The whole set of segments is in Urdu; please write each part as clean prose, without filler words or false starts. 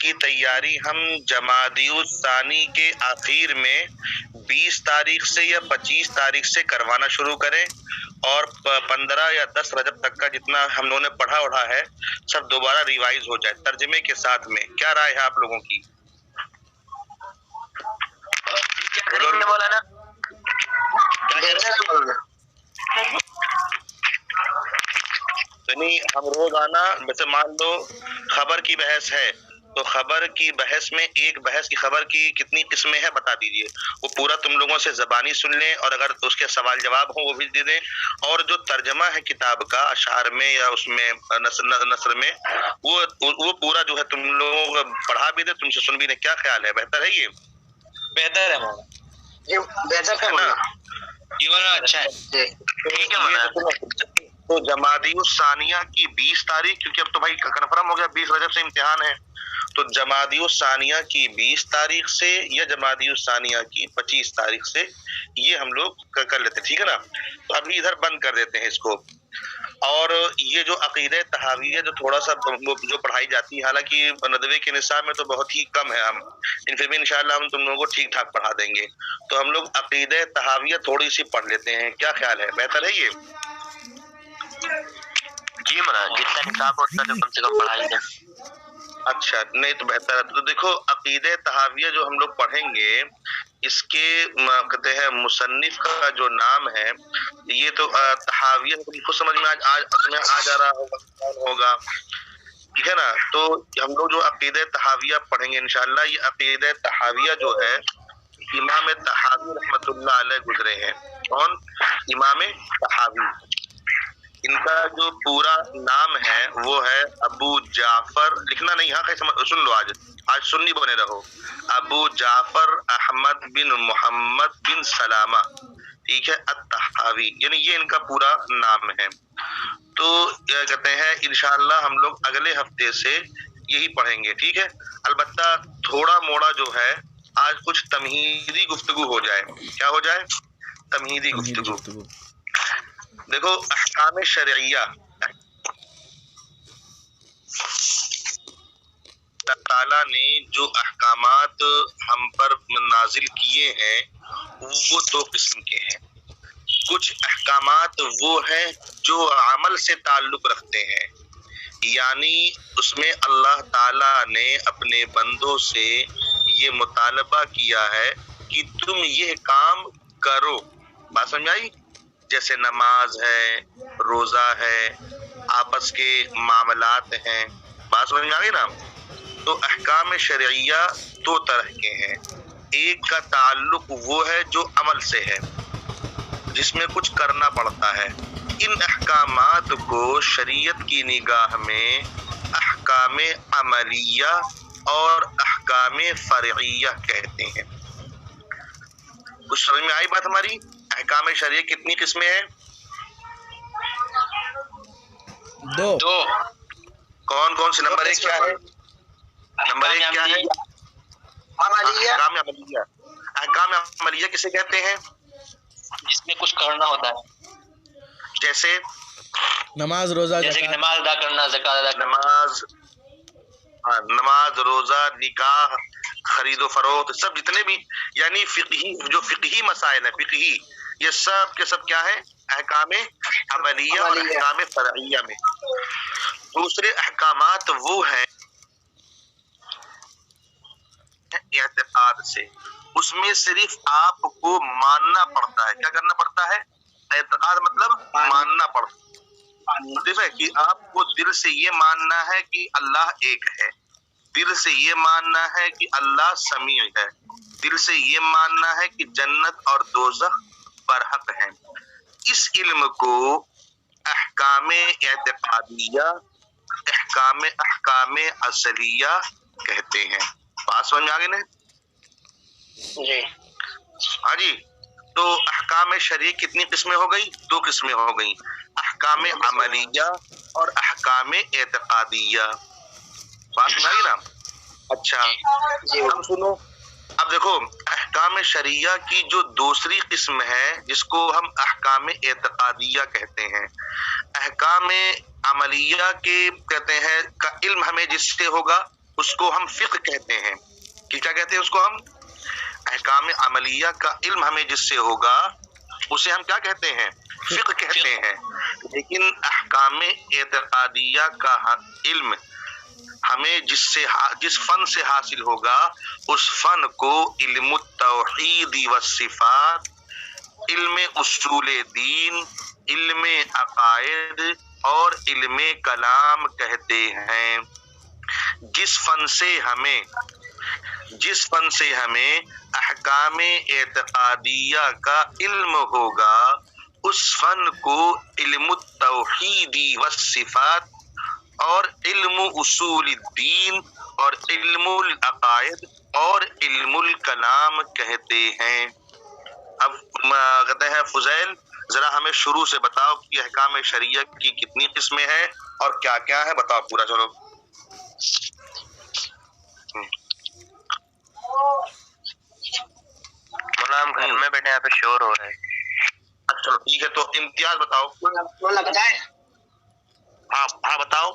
کی تیاری ہم جمادی الثانی کے آخر میں 20 تاریخ سے یا 25 تاریخ سے کروانا شروع کریں، اور 15 یا 10 رجب تک کا جتنا ہم لوگوں نے پڑھا اڑھا ہے سب دوبارہ ریوائز ہو جائے ترجمے کے ساتھ میں۔ کیا رائے ہے آپ لوگوں کی؟ مولانا یعنی ہم روزانہ جیسے مان لو خبر کی بحث ہے تو خبر کی بحث میں ایک بحث کی خبر کی کتنی قسمیں ہیں بتا دیجئے، وہ پورا تم لوگوں سے زبانی سن لیں، اور اگر اس کے سوال جواب ہوں وہ بھی دے دیں، اور جو ترجمہ ہے کتاب کا اشعار میں یا اس میں نثر میں وہ پورا جو ہے تم لوگوں کو پڑھا بھی دے، تم سے سن بھی دیں۔ کیا خیال ہے؟ بہتر ہے یہ؟ بہتر ہے بہتر ہے نا؟ اچھا ہے ٹھیک ہے۔ تو جمادی الثانیہ کی 20 تاریخ، کیونکہ اب تو بھائی کنفرم ہو گیا 20 رجب سے امتحان ہے، تو جمادی الثانیہ کی 20 تاریخ سے یا جمادی الثانیہ کی 25 تاریخ سے یہ ہم لوگ کر لیتے، ٹھیک ہے نا؟ تو ابھی ادھر بند کر دیتے ہیں اس کو۔ اور یہ جو عقیدہ تحاویہ جو تھوڑا سا جو پڑھائی جاتی ہے، حالانکہ ندوے کے نصاب میں تو بہت ہی کم ہے، ہم پھر بھی انشاءاللہ ہم تم لوگوں کو ٹھیک ٹھاک پڑھا دیں گے، تو ہم لوگ عقیدہ تحاویہ تھوڑی سی پڑھ لیتے ہیں۔ کیا خیال ہے؟ بہتر ہے یہ؟ جی مولانا جتنا کتاب ہوتا ہے کم سے کم پڑھائی ہے۔ اچھا نہیں تو بہتر ہے۔ تو دیکھو عقیدہ تحاویہ جو ہم لوگ پڑھیں گے، اس کے کہتے ہیں مصنف کا جو نام ہے، یہ تو تحاویہ خود سمجھ میں آ جا رہا ہوگا، ٹھیک ہے نا؟ تو ہم لوگ جو عقیدہ تحاویہ پڑھیں گے انشاءاللہ، یہ عقیدہ تحاویہ جو ہے امام طحاوی رحمۃ اللہ علیہ گزرے ہیں۔ کون؟ امام طحاوی۔ ان کا جو پورا نام ہے وہ ہے ابو جعفر، لکھنا نہیں، ہاں سن لو، آج سنی بنے رہو، ابو جعفر احمد بن محمد بن سلامہ، ٹھیک ہے، الطحاوی، یعنی یہ ان کا پورا نام ہے۔ تو کیا کہتے ہیں انشاءاللہ ہم لوگ اگلے ہفتے سے یہی پڑھیں گے، ٹھیک ہے؟ البتہ تھوڑا موڑا جو ہے آج کچھ تمہیدی گفتگو ہو جائے۔ کیا ہو جائے؟ تمہیدی گفتگو۔ دیکھو احکام شرعیہ، اللہ تعالیٰ نے جو احکامات ہم پر نازل کیے ہیں وہ 2 قسم کے ہیں۔ کچھ احکامات وہ ہیں جو عمل سے تعلق رکھتے ہیں، یعنی اس میں اللہ تعالیٰ نے اپنے بندوں سے یہ مطالبہ کیا ہے کہ تم یہ کام کرو۔ بات سمجھ آئی؟ جیسے نماز ہے، روزہ ہے، آپس کے معاملات ہیں، بات سمجھ میں آ گئی نا؟ تو احکام شرعیہ 2 طرح کے ہیں۔ ایک کا تعلق وہ ہے جو عمل سے ہے، جس میں کچھ کرنا پڑتا ہے۔ ان احکامات کو شریعت کی نگاہ میں احکام عملیہ اور احکام فرعیہ کہتے ہیں۔ کچھ سمجھ میں آئی بات ہماری؟ احکام شرعیہ کتنی قسمیں ہیں؟ 2۔ کون کون سے؟ نمبر 1 کیا ہے؟ نمبر 1 کیا ہے؟ احکام عملیہ۔ احکام عملیہ کسے کہتے ہیں؟ جس میں کچھ کرنا ہوتا ہے، جیسے نماز، روزہ، جیسے کہ نماز ادا کرنا، زکوٰۃ ادا کرنا، نماز، روزہ، نکاح، خرید و فروخت، سب جتنے بھی یعنی فقہی مسائل ہیں، فقہی، یہ سب کے سب کیا ہیں؟ احکام عملیہ اور احکام فرعیہ میں۔ دوسرے احکامات وہ ہیں اعتقاد سے، اس میں صرف آپ کو ماننا پڑتا ہے۔ کیا کرنا پڑتا ہے؟ اعتقاد مطلب ماننا پڑتا ہے، دیکھیں کہ آپ کو دل سے یہ ماننا ہے کہ اللہ ایک ہے، دل سے یہ ماننا ہے کہ اللہ سمیع ہے، دل سے یہ ماننا ہے کہ جنت اور دوزخ برحق ہیں۔ اس علم کو احکام اعتقادیہ، احکام اصلیہ کہتے ہیں۔ بات سمجھ میں آ گئی نا؟ جی ہاں جی۔ تو احکام شرعی کتنی قسمیں ہو گئی؟ 2 قسمیں ہو گئی، احکام عملیہ اور احکام اعتقادیہ۔ بات سمجھ آئی نا؟ اچھا اب سنو، اب دیکھو احکام شرعیہ کی جو دوسری قسم ہے جس کو ہم احکام اعتقادیہ کہتے ہیں، احکام عملیہ کے کہتے ہیں کا علم ہمیں جس سے ہوگا اس کو ہم فقہ کہتے ہیں. کہ کیا کہتے ہیں اس کو ہم؟ احکام عملیہ کا علم ہمیں جس سے ہوگا اسے ہم کیا کہتے ہیں؟ فقہ کہتے ہیں. لیکن احکام اعتقادیہ کا علم ہمیں جس فن سے حاصل ہوگا اس فن کو علم التوحید والصفات، علم اصول دین، علم عقائد اور علم کلام کہتے ہیں. جس فن سے ہمیں احکام اعتقادیہ کا علم ہوگا اس فن کو علم التوحید والصفات اور علم اصول الدین اور علم العقائد اور علم الکلام کہتے ہیں. اب کہتے ہیں فضیل ذرا ہمیں شروع سے بتاؤ کہ احکام شریعہ کی کتنی قسمیں ہیں اور کیا کیا ہے، بتاؤ پورا. چلو مولانا ہم گھر میں بیٹھے، یہاں پہ شور ہو رہا ہے. چلو ٹھیک ہے، تو امتیاز بتاؤ. مولانا بتائیں. ہاں بتاؤ.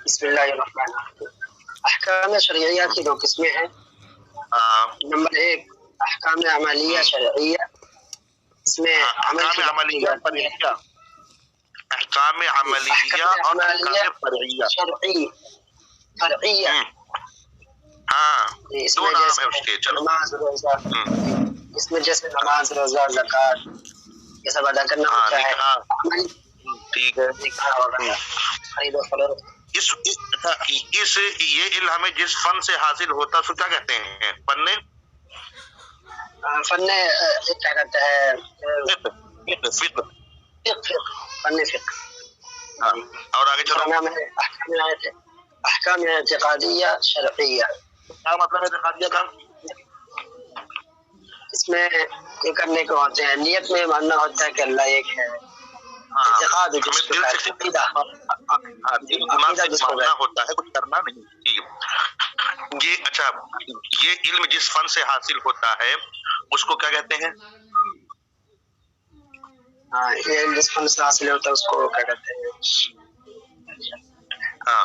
بسم اللہ الرحمن الرحیم. احکام شرعیہ کی دو قسمیں ہیں. نمبر ایک احکام عملیہ شرعیہ، اس میں احکام عملیہ فرعیہ، احکام عملیہ اور احکام فرعیہ. فرعیہ ہاں دو نام ہے اس کے. چلو نماز روزہ، اس میں جیسے نماز روزہ زکوٰۃ یہ سب ادا کرنا ہوتا ہے. ٹھیک ہے. خرید و فروخت. یہ علم ہمیں جس فن سے حاصل ہوتا ہے اس کو کیا کہتے ہیں؟ فن کیا کہتے ہیں؟ فقہ. فن فقہ. ہاں اور آگے چلو. احکام اعتقادیہ شرعیہ. کیا مطلب ہے اعتقادیہ کا؟ اس میں یہ کرنے کو ہوتے ہیں، نیت میں ماننا ہوتا ہے کہ اللہ ایک ہے. اعتقاد ماننا ہوتا ہے، کچھ کرنا نہیں. یہ اچھا، یہ علم جس فن سے حاصل ہوتا ہے اس کو کیا کہتے ہیں؟ ہاں یہ جس فن سے حاصل ہوتا ہے اس کو کیا کہتے ہیں؟ ہاں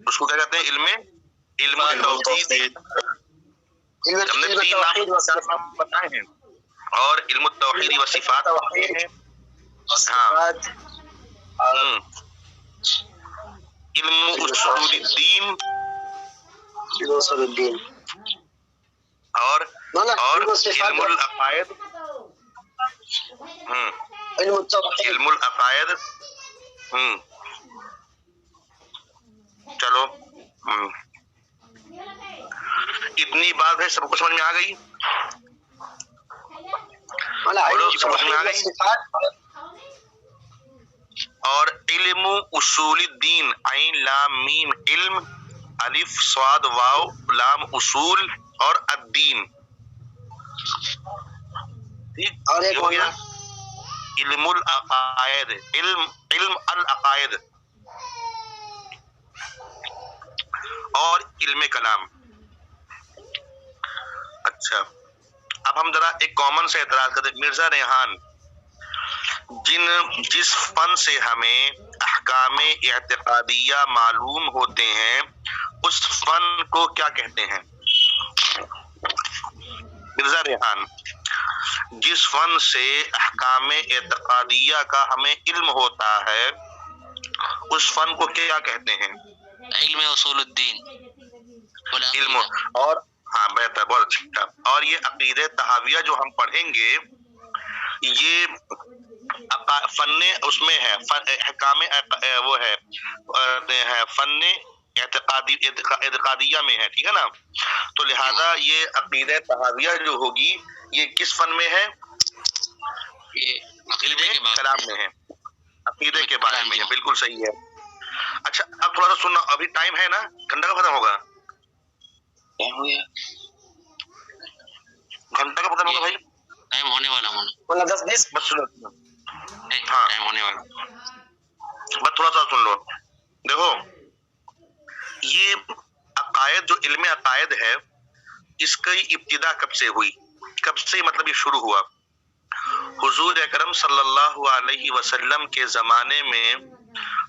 اس کو کیا کہتے ہیں؟ علم التوحید. ہم نے 3 نام بتائے ہیں اور علم التوحید و صفات. علم اصول الدین اور علم العقائد. علم العقائد. چلو اتنی بات ہے، سب کو سمجھ میں آ گئی؟ سمجھ میں آ گئی؟ اور علم اصول الدین، عین لام میم علم، الف صاد واو لام اصول اور الدین. ٹھیک، اور ایک ہو گیا. علم العقائد، علم العقائد اور علم کلام. اچھا اب ہم ذرا ایک کامن سے اعتراض کرتے ہیں. مرزا ریحان، جس فن سے ہمیں احکام اعتقادیہ معلوم ہوتے ہیں اس فن کو کیا کہتے ہیں؟ مرزا ریحان، جس فن سے احکام اعتقادیہ کا ہمیں علم ہوتا ہے اس فن کو کیا کہتے ہیں؟ علم اصول الدین. علم اور ہاں بہتر، بہت اچھا. اور یہ عقیدہ تحاویہ جو ہم پڑھیں گے یہ فن اس میں ہے، احکام وہ ہے فن اعتقادیہ میں ہے. ٹھیک ہے نا؟ تو لہذا یہ عقیدہ تحاویہ جو ہوگی یہ کس فن میں ہے؟ عقیدے کے کلام میں ہے، عقیدے کے بارے میں ہے. بالکل صحیح ہے. اچھا اب تھوڑا سا سننا، ابھی ٹائم ہے نا، گھنٹہ کا ختم ہوگا. گھنٹہ کا ختم ہوگا بھائی، ٹائم ہونے والا ہونا. 10-20 بس سنو. ہاں ٹائم ہونے والا. بس تھوڑا سا سن لو. دیکھو یہ عقائد جو علم عقائد ہے اس کی ابتدا کب سے ہوئی؟ کب سے مطلب یہ شروع ہوا؟ حضور اکرم صلی اللہ علیہ وسلم کے زمانے میں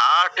8